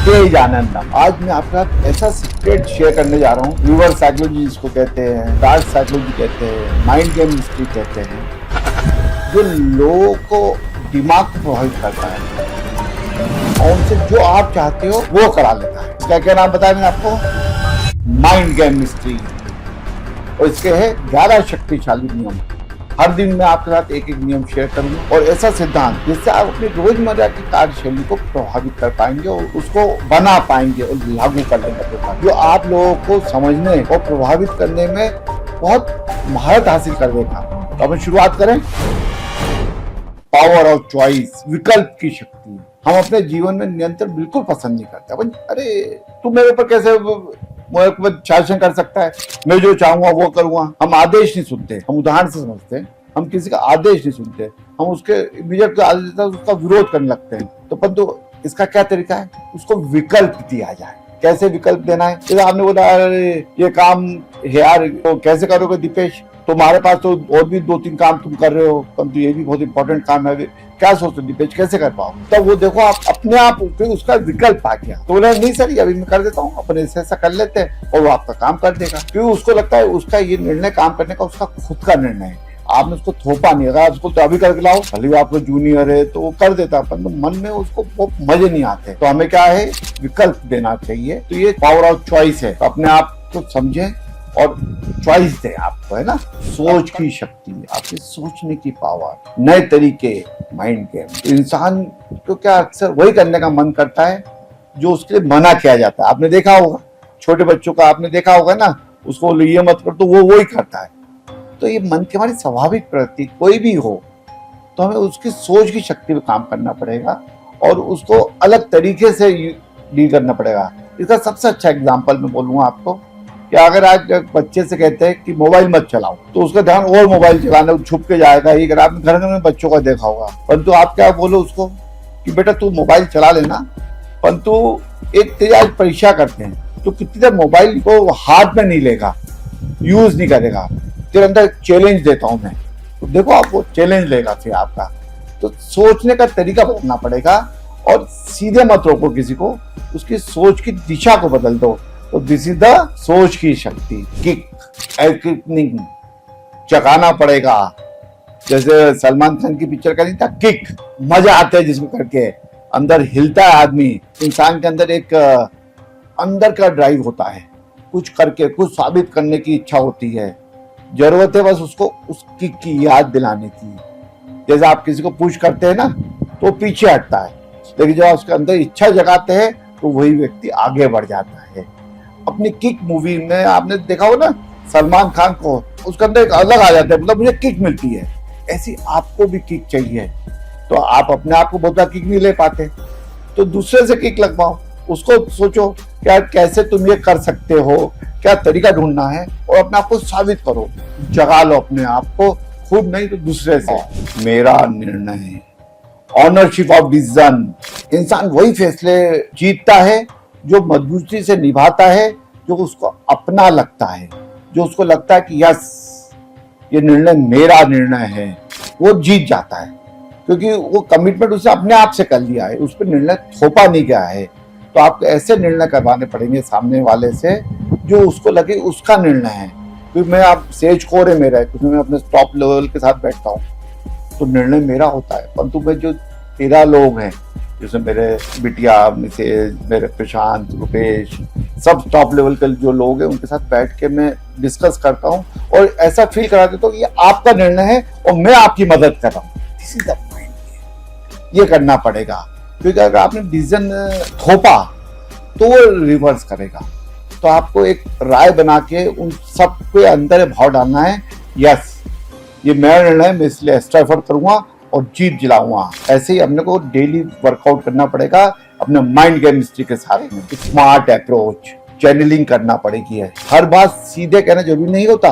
तेज आनंदम। आज मैं आपके साथ ऐसा सीक्रेट शेयर करने जा रहा हूँ, रिवर्स साइकोलॉजी जिसको कहते हैं, डार्क साइकोलॉजी कहते हैं, माइंड गेम मिस्ट्री कहते हैं, जो लोगों को दिमाग को प्रभावित करता है और उनसे जो आप चाहते हो वो करा लेता है। क्या क्या नाम बताया मैंने आपको? Mind game mystery. और इसके है 11 शक्तिशाली नियम। हर दिन मैं आपके साथ एक एक नियम शेयर करूंगा और ऐसा सिद्धांत जिससे आप अपनी रोजमर्रा की कार्यशैली को प्रभावित कर पाएंगे और उसको बना पाएंगे और लागू कर लेंगे, जो आप लोगों को समझने और प्रभावित करने में बहुत महारत हासिल कर देगा। तो अपन शुरुआत करें। पावर ऑफ चॉइस, विकल्प की शक्ति। हम अपने जीवन में नियंत्रण बिल्कुल पसंद नहीं करते। अपन अरे तू मेरे ऊपर कैसे शासन कर सकता है, मैं जो चाहूंगा वो करूंगा। हम आदेश नहीं सुनते, हम उदाहरण से समझते हैं। हम किसी का आदेश नहीं सुनते, हम उसके इमीडिएट आदेश उसका विरोध करने लगते हैं। तो परंतु इसका क्या तरीका है? उसको विकल्प दिया जाए। कैसे विकल्प देना है? जैसे आपने बोला अरे ये काम है यार, तो कैसे करोगे दीपेश? तुम्हारे पास तो और भी 2-3 काम तुम कर रहे हो, परंतु ये भी बहुत इंपॉर्टेंट काम है, क्या सोचते हो दीपेश कैसे कर पाओ? तब वो देखो आप अपने आप उसका विकल्प आ गया। तो बोला नहीं सर अभी मैं कर देता हूँ, अपने ऐसा कर लेते हैं और वो आपका काम कर देगा, क्योंकि उसको लगता है उसका ये निर्णय काम करने का उसका खुद का निर्णय है। आपने उसको थोपा नहीं, अगर उसको तो अभी करके लाओ, भले आपको जूनियर है तो वो कर देता, परंतु मन में उसको वो मजे नहीं आते। तो हमें क्या है, विकल्प देना चाहिए। तो ये पावर ऑफ चॉइस है। तो अपने आप को समझे और चॉइस दे आपको, है ना। सोच की शक्ति, आपकी सोचने की पावर, नए तरीके, माइंड गेम। इंसान को क्या अक्सर वही करने का मन करता है जो उसके लिए मना किया जाता है। आपने देखा होगा छोटे बच्चों का, आपने देखा होगा ना, उसको ये मत कर तो वो वही करता है। तो ये मन की हमारी स्वाभाविक प्रवृत्ति कोई भी हो, तो हमें उसकी सोच की शक्ति पे काम करना पड़ेगा और उसको अलग तरीके से डील करना पड़ेगा। इसका सबसे अच्छा एग्जाम्पल मैं बोलूंगा आपको कि अगर आज बच्चे से कहते हैं कि मोबाइल मत चलाओ, तो उसका ध्यान और मोबाइल चलाने छुप के जाएगा। ये अगर आपने घर में बच्चों का देखा होगा, परंतु आप क्या बोलो उसको कि बेटा तू मोबाइल चला लेना, परंतु एक तेज आज परीक्षा करते हैं तो कितनी देर मोबाइल को हाथ में नहीं लेगा, यूज नहीं करेगा, तेरे अंदर चैलेंज देता हूं मैं, तो देखो आप वो चैलेंज लेगा फिर आपका। तो सोचने का तरीका बदलना पड़ेगा और सीधे मत रोको किसी को, उसकी सोच की दिशा को बदल दो। तो दिस इज द सोच की शक्ति। किक, चकाना पड़ेगा। जैसे सलमान खान की पिक्चर का नहीं था किक, मजा आता है जिसमें करके अंदर हिलता है आदमी। इंसान के अंदर एक अंदर का ड्राइव होता है, कुछ करके कुछ साबित करने की इच्छा होती है। जरूरत है बस उसको उस किक की याद दिलाने की। जैसे आप किसी को पुश करते हैं ना तो पीछे हटता है, लेकिन जब उसके अंदर इच्छा जगाते हैं तो वही व्यक्ति आगे बढ़ जाता है। अपनी किक मूवी में आपने देखा हो ना, सलमान खान को उसके अंदर एक अलग आ जाता है, मतलब मुझे किक मिलती है। ऐसी आपको भी किक चाहिए। तो आप अपने आप को बहुत किक नहीं ले पाते, तो दूसरे से किक लगवाओ। उसको सोचो क्या कैसे तुम ये कर सकते हो, क्या तरीका ढूंढना है और अपने आप को साबित करो। जगा लो अपने आप को, खुद नहीं तो दूसरे से। मेरा निर्णय, ऑनरशिप ऑफ डिसीजन। इंसान वही फैसले जीतता है जो मजबूती से निभाता है, जो उसको अपना लगता है, जो उसको लगता है कि यस ये निर्णय मेरा निर्णय है, वो जीत जाता है। क्योंकि वो कमिटमेंट उसने अपने आप से कर लिया है, उस पर निर्णय थोपा नहीं गया है। तो आपको ऐसे निर्णय करवाने पड़ेंगे सामने वाले से जो उसको लगे उसका निर्णय है। क्योंकि मैं आप सेज कोर है मेरा, क्योंकि मैं अपने टॉप लेवल के साथ बैठता हूँ तो निर्णय मेरा होता है। परंतु मैं जो 13 लोग हैं, जैसे मेरे बिटिया, मिसेज, मेरे प्रशांत, रुपेश, सब टॉप लेवल के जो लोग हैं उनके साथ बैठ के मैं डिस्कस करता हूँ और ऐसा फील करा देता हूँ कि ये आपका निर्णय है और मैं आपकी मदद कर रहा हूँ। This is the point. ये करना पड़ेगा, क्योंकि अगर आपने डिसीजन थोपा तो वो रिवर्स करेगा। तो आपको एक राय बना के उन सबके अंदर भाव डालना है, यस ये मेरा निर्णय है, मैं इसलिए एक्स्ट्रा एफर्ट करूंगा और जीत दिलाऊंगा। ऐसे ही अपने को डेली वर्कआउट करना पड़ेगा अपने माइंड गेम मिस्ट्री के सारे में। स्मार्ट अप्रोच, चैनलिंग करना पड़ेगी। हर बात सीधे कहना जरूरी नहीं होता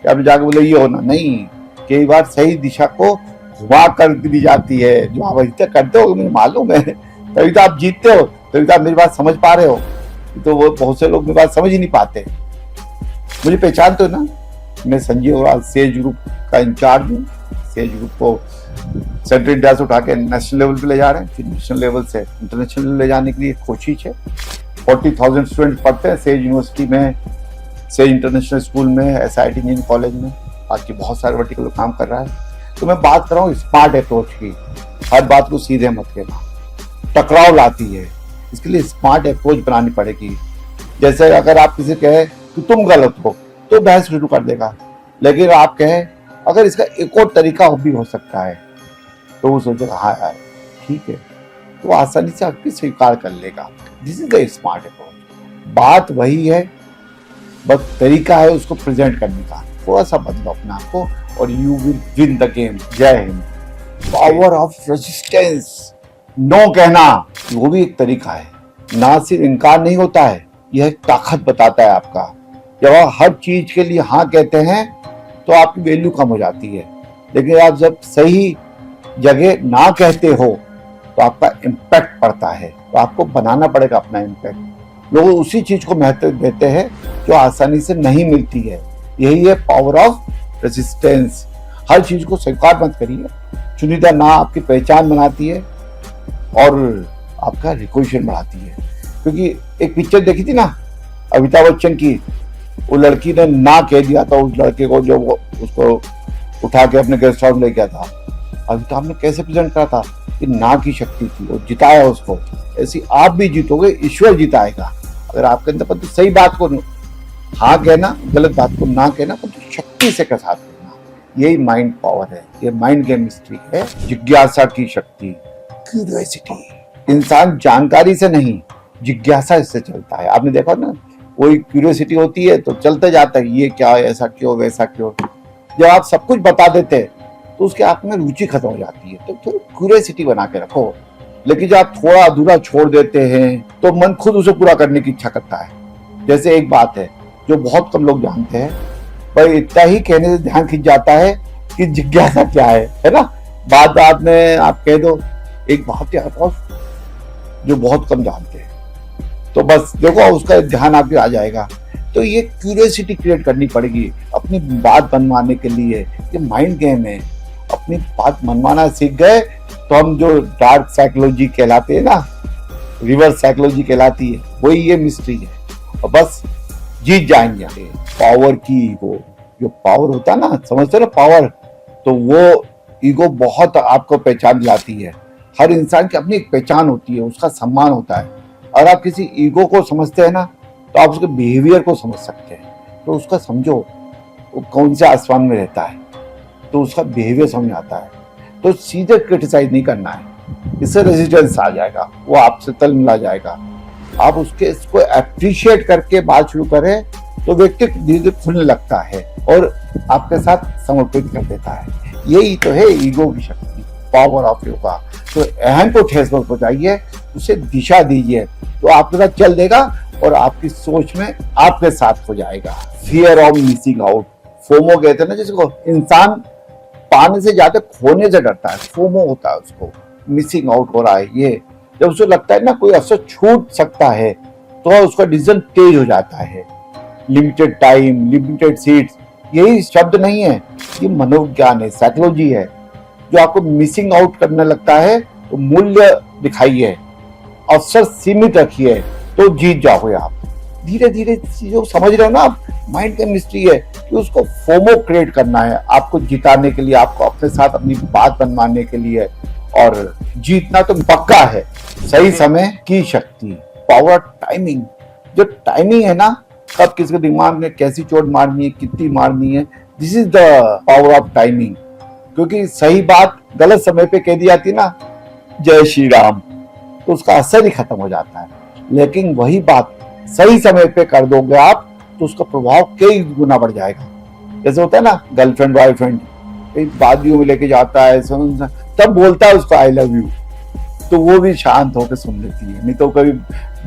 कि आप जाके बोले ये होना, नहीं। कई बार सही दिशा को घुमा कर दी जाती है, जो आप अभी तक करते हो मुझे मालूम है, तभी तो आप जीतते हो, तभी तो आप मेरी बात समझ पा रहे हो। तो वो बहुत से लोग मेरी बात समझ ही नहीं पाते। मुझे पहचानते हो ना, मैं संजीव और सेज ग्रुप का इंचार्ज हूँ। सेज ग्रुप को सेंट्रल इंडिया से उठा के नेशनल लेवल पे ले जा रहे हैं, फिर नेशनल लेवल से इंटरनेशनल लेवल ले जाने के लिए कोशिश है। 40,000 स्टूडेंट पढ़ते हैं सेज यूनिवर्सिटी में, सेज इंटरनेशनल स्कूल में, SIT इंजीनियरिंग कॉलेज में, बाकी बहुत सारे वर्टिकल काम कर रहा है। तो मैं बात कर रहा हूँ स्मार्ट अप्रोच की। हर बात को सीधे मत कहना, टकराव लाती है, इसके लिए स्मार्ट अप्रोच बनानी पड़ेगी। जैसे अगर आप किसी कहे कि तुम गलत हो तो बहस शुरू कर देगा, लेकिन आप कहें अगर इसका एक और तरीका भी हो सकता है तो वो सोचेगा हाँ यार ठीक है, तो आसानी से आपकी स्वीकार कर लेगा। This is the smart approach. बात वही है, बस तरीका है उसको प्रेजेंट करने का। थोड़ा सा बदलो अपने आप को और you will win the game. जय Hind. Power of resistance, no कहना वो भी एक तरीका है। ना सिर्फ इनकार नहीं होता है, यह एक ताकत बताता है आपका। जब आप हर चीज के लिए हाँ कहते हैं तो आपकी वैल्यू कम हो जाती है, लेकिन आप जब सही जगह ना कहते हो तो आपका इम्पैक्ट पड़ता है। तो आपको बनाना पड़ेगा अपना इम्पैक्ट। लोग उसी चीज को महत्व देते हैं जो आसानी से नहीं मिलती है। यही है पावर ऑफ रेजिस्टेंस। हर चीज को स्वीकार मत करिए। चुनिंदा ना आपकी पहचान बनाती है और आपका रिकॉग्निशन बढ़ाती है। क्योंकि एक पिक्चर देखी थी ना अमिताभ बच्चन की, वो लड़की ने ना कह दिया था उस लड़के को जो वो उसको उठा के अपने गेस्ट हाउस ले गया था। अमिताभ ने कैसे प्रेजेंट करा था कि ना की शक्ति थी, वो जिताया उसको। ऐसी आप भी जीतोगे, ईश्वर जिताएगा। अगर आपके अंदर पर तो सही बात को हाँ कहना, गलत बात को ना कहना, पर तो शक्ति से के साथ कहना, यही माइंड पावर है। ये माइंड गेम मिस्ट्री है। जिज्ञासा की शक्ति, क्यूरियोसिटी। इंसान जानकारी से नहीं जिज्ञासा से चलता है। आपने देखा ना, कोई क्यूरियोसिटी होती है तो चलते जाता है, ये क्या, ऐसा क्यों, वैसा क्यों। जब आप सब कुछ बता देते हैं तो उसके आप में रुचि खत्म हो जाती है। तो थोड़ी क्यूरियोसिटी बना के रखो। लेकिन जब आप थोड़ा अधूरा छोड़ देते हैं तो मन खुद उसे पूरा करने की इच्छा करता है। जैसे एक बात है जो बहुत कम लोग जानते हैं, पर इतना ही कहने से ध्यान खिंच जाता है कि जिज्ञासा क्या है ना। बात में आप कह दो एक बात यार जो बहुत कम जानते हैं, तो बस देखो उसका ध्यान आपके आ जाएगा। तो ये क्यूरियोसिटी क्रिएट करनी पड़ेगी अपनी बात मनवाने के लिए। ये माइंड गेम है। अपनी बात मनवाना सीख गए तो हम जो डार्क साइकोलॉजी कहलाते हैं ना, रिवर्स साइकोलॉजी कहलाती है, वही ये मिस्ट्री है। और बस जीत जाएंगे। पावर की ईगो, जो पावर होता है ना, समझते ना पावर, तो वो ईगो बहुत आपको पहचान दिलाती है। हर इंसान की अपनी एक पहचान होती है, उसका सम्मान होता है। और आप किसी ईगो को समझते हैं ना, तो आप उसके बिहेवियर को समझ सकते हैं। तो उसका समझो वो कौन से आसमान में रहता है, तो उसका बिहेवियर समझ आता है। तो सीधे क्रिटिसाइज नहीं करना है, इससे रेजिस्टेंस आ जाएगा, वो आपसे तल मिला जाएगा। आप उसके इसको अप्रिशिएट करके बात शुरू करें तो व्यक्ति धीरे धीरे खुलने लगता है और आपके साथ समर्पित कर देता है। यही तो है ईगो की शक्ति, पावर ऑफ योगा। तो अहम को ठेस मत पहुंचाइए, उसे दिशा दीजिए, तो आपके साथ चल देगा और आपकी सोच में आपके साथ हो जाएगा। Fear of missing out, FOMO कहते हैं ना जिसको, इंसान पाने से ज्यादा खोने से डरता है। फोमो होता है उसको, मिसिंग आउट हो रहा है। ये जब उसको लगता है ना कोई अवसर छूट सकता है तो उसका डिसीजन तेज हो जाता है। लिमिटेड टाइम, लिमिटेड सीट्स, यही शब्द नहीं है, ये मनोविज्ञान है, साइकोलॉजी है। जो आपको मिसिंग आउट करने लगता है तो मूल्य दिखाइए, अवसर सीमित रखिए, तो जीत जाओगे आप। धीरे धीरे चीजों को समझ रहे हो ना आप। माइंड केमिस्ट्री है कि उसको फोमो क्रिएट करना है आपको जिताने के लिए, आपको अपने साथ अपनी बात बनवाने के लिए, और जीतना तो पक्का है। सही समय की शक्ति, पावर टाइमिंग। जो टाइमिंग है ना, कब किसके दिमाग में कैसी चोट मारनी है, कितनी मारनी है, this is the power of timing. क्योंकि सही बात गलत समय पे कह दी जाती है ना, जय श्री राम, तो उसका असर ही खत्म हो जाता है। लेकिन वही बात सही समय पे कर दोगे आप तो उसका प्रभाव कई गुना बढ़ जाएगा। जैसे होता है ना गर्लफ्रेंड बॉयफ्रेंड, वादियों में लेके जाता है, तब बोलता है उसको आई लव यू, तो वो भी शांत होकर सुन लेती है। नहीं तो कभी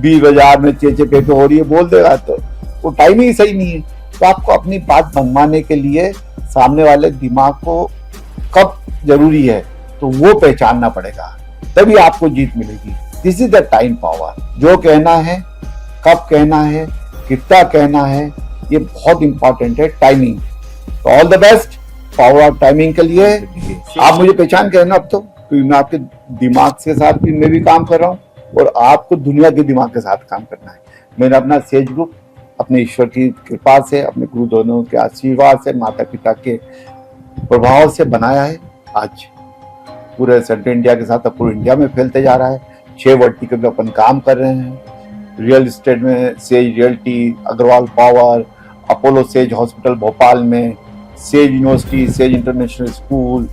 बीच बाजार में चेचे पेपे हो रही है बोल देगा तो वो टाइम ही सही नहीं है। तो आपको अपनी बात मनवाने के लिए सामने वाले दिमाग को कब जरूरी है तो वो पहचानना पड़ेगा, तभी आपको जीत मिलेगी। This is the time power. जो कहना है, कब कहना है, कितना कहना है, ये बहुत इंपॉर्टेंट है, टाइमिंग। तो all the best, power of timing के लिए आप मुझे पहचान गए ना अब तो, क्योंकि मैं आपके दिमाग के साथ भी मैं भी काम कर रहा हूँ और आपको दुनिया के दिमाग के साथ काम करना है। मैंने अपना सेज ग्रुप अपने ईश्वर की कृपा से, अपने गुरु दोनों के आशीर्वाद से, माता पिता के प्रभाव से बनाया है। आज पूरे सेंट्रल इंडिया के साथ पूरे इंडिया में फैलते जा रहा है। 6 वर्टिकल में अपन काम कर रहे हैं। रियल एस्टेट में Sage realty, Agarwal power, Apollo Sage hospital Bhopal में, Sage university, Sage international school,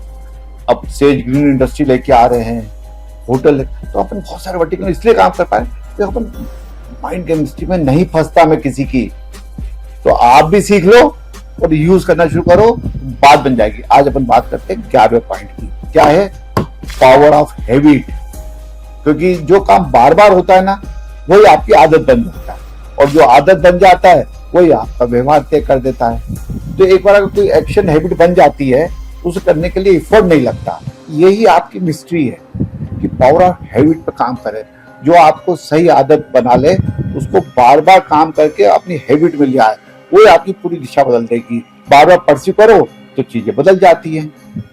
अब सेज ग्रीन इंडस्ट्री लेके आ रहे हैं, होटल। तो अपन बहुत सारे वर्टिकल इसलिए काम कर पाए तो अपन माइंड केमिस्ट्री में नहीं फंसता मैं किसी की। तो आप भी सीख लो और यूज करना शुरू करो, बात बन जाएगी। आज अपन बात करते हैं 11वें पॉइंट की। क्या है? Power of habit. क्योंकि जो काम बार बार होता है ना, वही आपकी आदत बन जाता है, और जो आदत बन जाता है वही आपका व्यवहार तय कर देता है। तो एक बार अगर कोई एक्शन हैबिट बन जाती है, उसे करने के लिए एफर्ट नहीं लगता। यही आपकी मिस्ट्री है कि पावर ऑफ हैबिट पर काम करें। जो आपको सही आदत बना ले, उसको बार बार काम करके अपनी हैबिट में ले आए, वो आपकी पूरी दिशा बदल देगी। बार बार परस्यू करो तो चीजें बदल जाती हैं।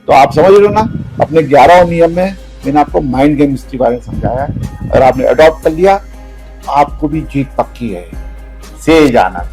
तो आप समझ लो ना, अपने 11 नियम में मैंने आपको माइंड गेम मिस्ट्री बारे में समझाया है। अगर आपने अडॉप्ट कर लिया, आपको भी जीत पक्की है। सेज आना।